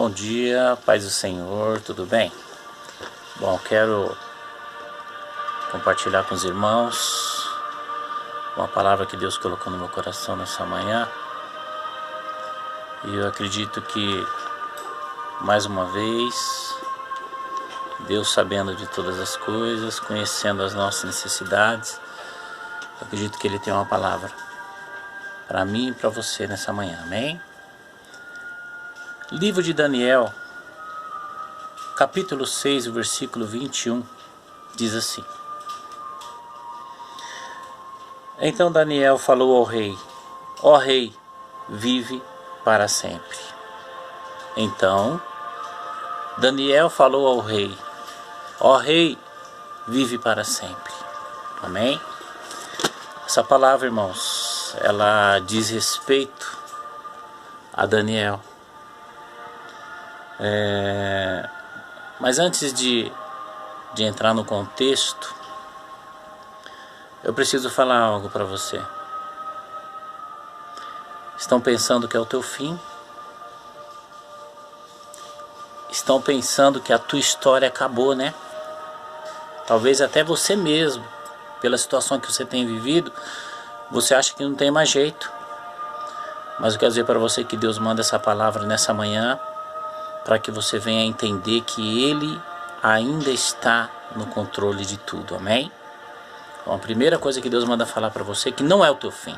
Bom dia, paz do Senhor, tudo bem? Bom, quero compartilhar com os irmãos uma palavra que Deus colocou no meu coração nessa manhã. E eu acredito que, mais uma vez, Deus, sabendo de todas as coisas, conhecendo as nossas necessidades, eu acredito que Ele tem uma palavra para mim e para você nessa manhã, amém? Livro de Daniel, capítulo 6, o versículo 21, diz assim: Então Daniel falou ao rei: Ó rei, vive para sempre. Então Daniel falou ao rei: Ó rei, vive para sempre. Amém? Essa palavra, irmãos, ela diz respeito a Daniel. Mas antes de entrar no contexto, eu preciso falar algo para você. Estão pensando que é o teu fim? Estão pensando que a tua história acabou, né? Talvez até você mesmo, pela situação que você tem vivido, você acha que não tem mais jeito. Mas eu quero dizer para você que Deus manda essa palavra nessa manhã, para que você venha entender que Ele ainda está no controle de tudo, amém? Então, a primeira coisa que Deus manda falar para você é que não é o teu fim.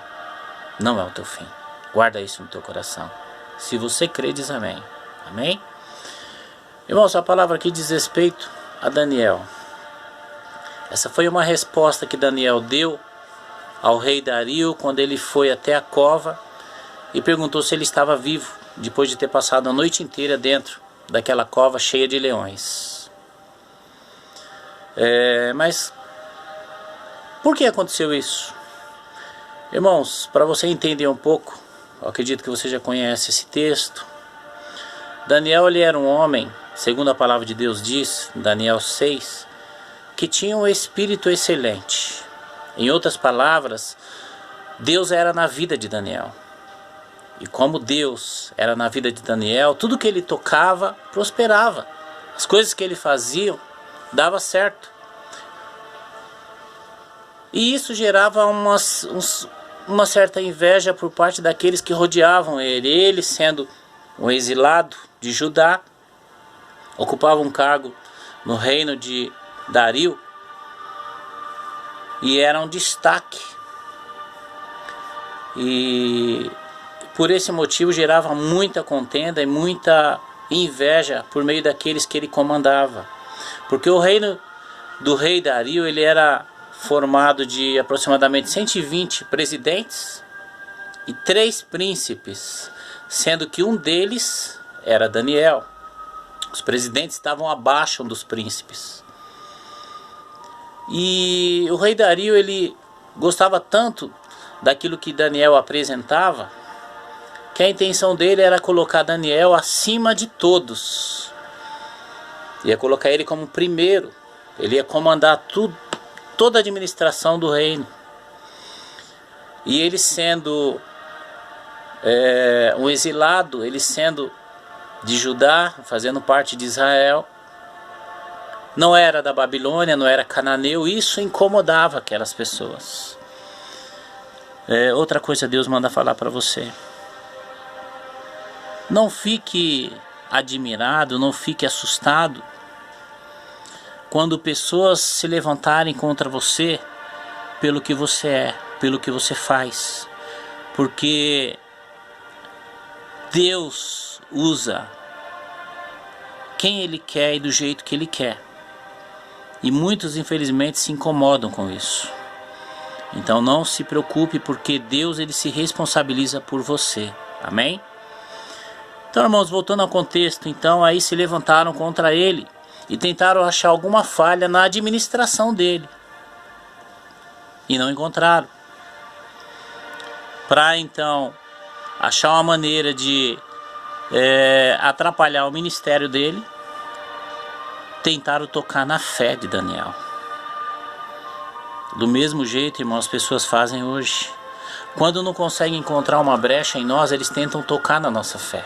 Não é o teu fim. Guarda isso no teu coração. Se você crê, diz amém. Amém? Irmãos, a palavra aqui diz respeito a Daniel. Essa foi uma resposta que Daniel deu ao rei Dario quando ele foi até a cova e perguntou se ele estava vivo, depois de ter passado a noite inteira dentro daquela cova cheia de leões. Mas por que aconteceu isso? Irmãos, para você entender um pouco, eu acredito que você já conhece esse texto. Daniel, ele era um homem, segundo a palavra de Deus diz, Daniel 6, que tinha um espírito excelente. Em outras palavras, Deus era na vida de Daniel. E como Deus era na vida de Daniel, tudo que ele tocava prosperava. As coisas que ele fazia dava certo. E isso gerava uma certa inveja por parte daqueles que rodeavam ele. Ele, sendo um exilado de Judá, ocupava um cargo no reino de Dario e era um destaque. E por esse motivo gerava muita contenda e muita inveja por meio daqueles que ele comandava. Porque o reino do rei Dario, ele era formado de aproximadamente 120 presidentes e 3 príncipes, sendo que um deles era Daniel. Os presidentes estavam abaixo dos príncipes. E o rei Dario, ele gostava tanto daquilo que Daniel apresentava, que a intenção dele era colocar Daniel acima de todos. Ia colocar ele como primeiro. Ele ia comandar toda a administração do reino. E ele sendo um exilado, ele sendo de Judá, fazendo parte de Israel, não era da Babilônia, não era cananeu, isso incomodava aquelas pessoas. Outra coisa Deus manda falar para você: não fique admirado, não fique assustado quando pessoas se levantarem contra você pelo que você é, pelo que você faz. Porque Deus usa quem Ele quer e do jeito que Ele quer. E muitos, infelizmente, se incomodam com isso. Então não se preocupe, porque Deus, Ele se responsabiliza por você. Amém? Então, irmãos, voltando ao contexto, então aí se levantaram contra ele e tentaram achar alguma falha na administração dele. E não encontraram. Para então achar uma maneira de atrapalhar o ministério dele, tentaram tocar na fé de Daniel. Do mesmo jeito, irmãos, as pessoas fazem hoje. Quando não conseguem encontrar uma brecha em nós, eles tentam tocar na nossa fé.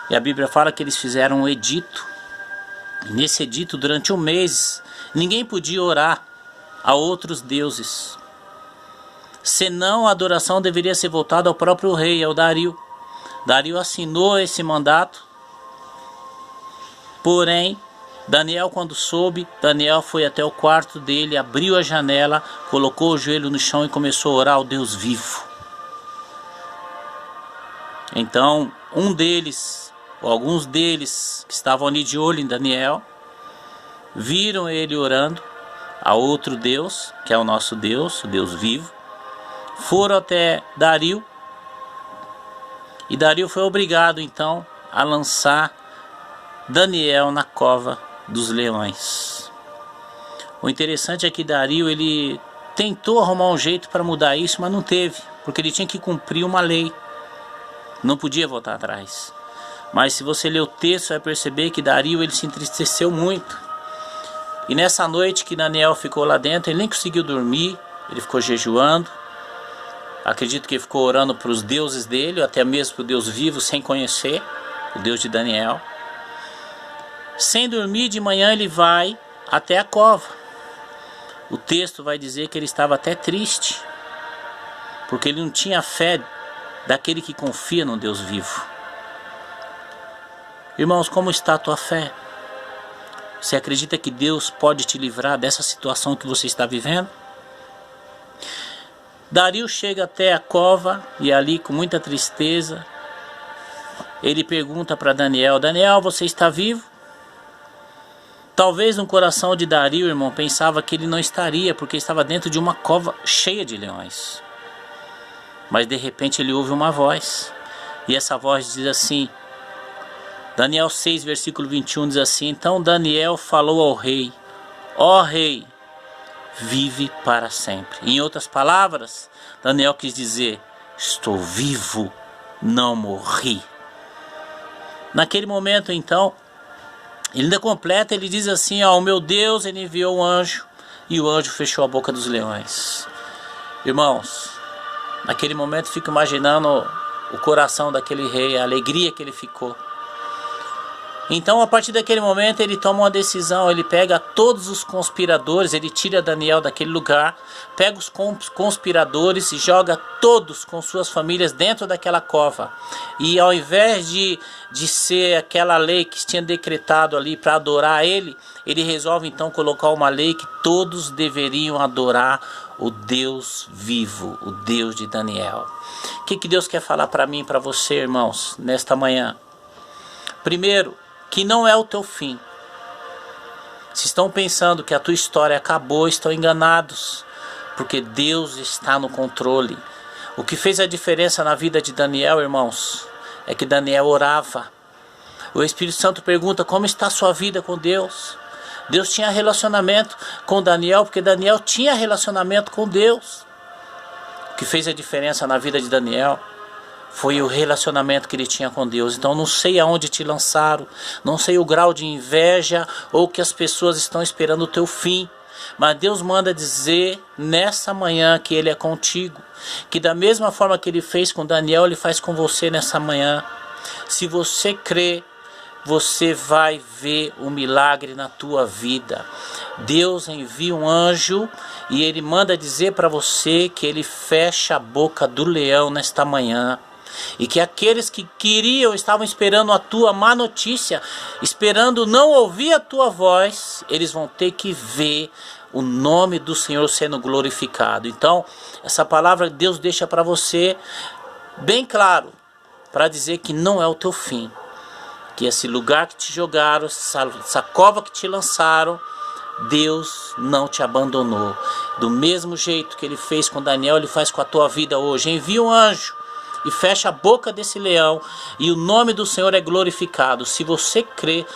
E a Bíblia fala que eles fizeram um edito. E nesse edito, durante um mês, ninguém podia orar a outros deuses, senão a adoração deveria ser voltada ao próprio rei, ao Dario. Dario assinou esse mandato. Porém, Daniel, quando soube, Daniel foi até o quarto dele, abriu a janela, colocou o joelho no chão e começou a orar ao Deus vivo. Então, um deles, ou alguns deles que estavam ali de olho em Daniel, viram ele orando a outro Deus, que é o nosso Deus, o Deus vivo. Foram até Dario, e Dario foi obrigado então a lançar Daniel na cova dos leões. O interessante é que Dario, ele tentou arrumar um jeito para mudar isso, mas não teve, porque ele tinha que cumprir uma lei, não podia voltar atrás. Mas se você ler o texto, vai perceber que Dario, ele se entristeceu muito. E nessa noite que Daniel ficou lá dentro, ele nem conseguiu dormir, ele ficou jejuando. Acredito que ele ficou orando para os deuses dele, até mesmo para o Deus vivo, sem conhecer o Deus de Daniel. Sem dormir, de manhã ele vai até a cova. O texto vai dizer que ele estava até triste, porque ele não tinha fé daquele que confia no Deus vivo. Irmãos, como está a tua fé? Você acredita que Deus pode te livrar dessa situação que você está vivendo? Dario chega até a cova e ali, com muita tristeza, ele pergunta para Daniel: Daniel, você está vivo? Talvez no coração de Dario, irmão, pensava que ele não estaria, porque estava dentro de uma cova cheia de leões. Mas de repente ele ouve uma voz, e essa voz diz assim, Daniel 6, versículo 21 diz assim: então Daniel falou ao rei: ó rei, vive para sempre. Em outras palavras, Daniel quis dizer: estou vivo, não morri. Naquele momento então, ele ainda completa, ele diz assim: ó, o meu Deus, ele enviou um anjo, e o anjo fechou a boca dos leões. Irmãos, naquele momento fico imaginando o coração daquele rei, a alegria que ele ficou. Então, a partir daquele momento, ele toma uma decisão, ele pega todos os conspiradores, ele tira Daniel daquele lugar, pega os conspiradores e joga todos com suas famílias dentro daquela cova. E ao invés de ser aquela lei que tinha decretado ali para adorar ele resolve então colocar uma lei que todos deveriam adorar o Deus vivo, o Deus de Daniel. O que Deus quer falar para mim e para você, irmãos, nesta manhã? Primeiro, que não é o teu fim. Se estão pensando que a tua história acabou, estão enganados, porque Deus está no controle. O que fez a diferença na vida de Daniel, irmãos, é que Daniel orava. O Espírito Santo pergunta: como está a sua vida com Deus? Deus tinha relacionamento com Daniel, porque Daniel tinha relacionamento com Deus. O que fez a diferença na vida de Daniel foi o relacionamento que ele tinha com Deus. Então não sei aonde te lançaram, não sei o grau de inveja ou que as pessoas estão esperando o teu fim, mas Deus manda dizer nessa manhã que Ele é contigo, que da mesma forma que Ele fez com Daniel, Ele faz com você nessa manhã. Se você crê, você vai ver o milagre na tua vida. Deus envia um anjo e Ele manda dizer para você que Ele fecha a boca do leão nesta manhã. E que aqueles que estavam esperando a tua má notícia, esperando não ouvir a tua voz, eles vão ter que ver o nome do Senhor sendo glorificado. Então, essa palavra Deus deixa para você bem claro, para dizer que não é o teu fim. Que esse lugar que te jogaram, essa cova que te lançaram, Deus não te abandonou. Do mesmo jeito que Ele fez com Daniel, Ele faz com a tua vida hoje. Envia um anjo e fecha a boca desse leão, e o nome do Senhor é glorificado. Se você crê,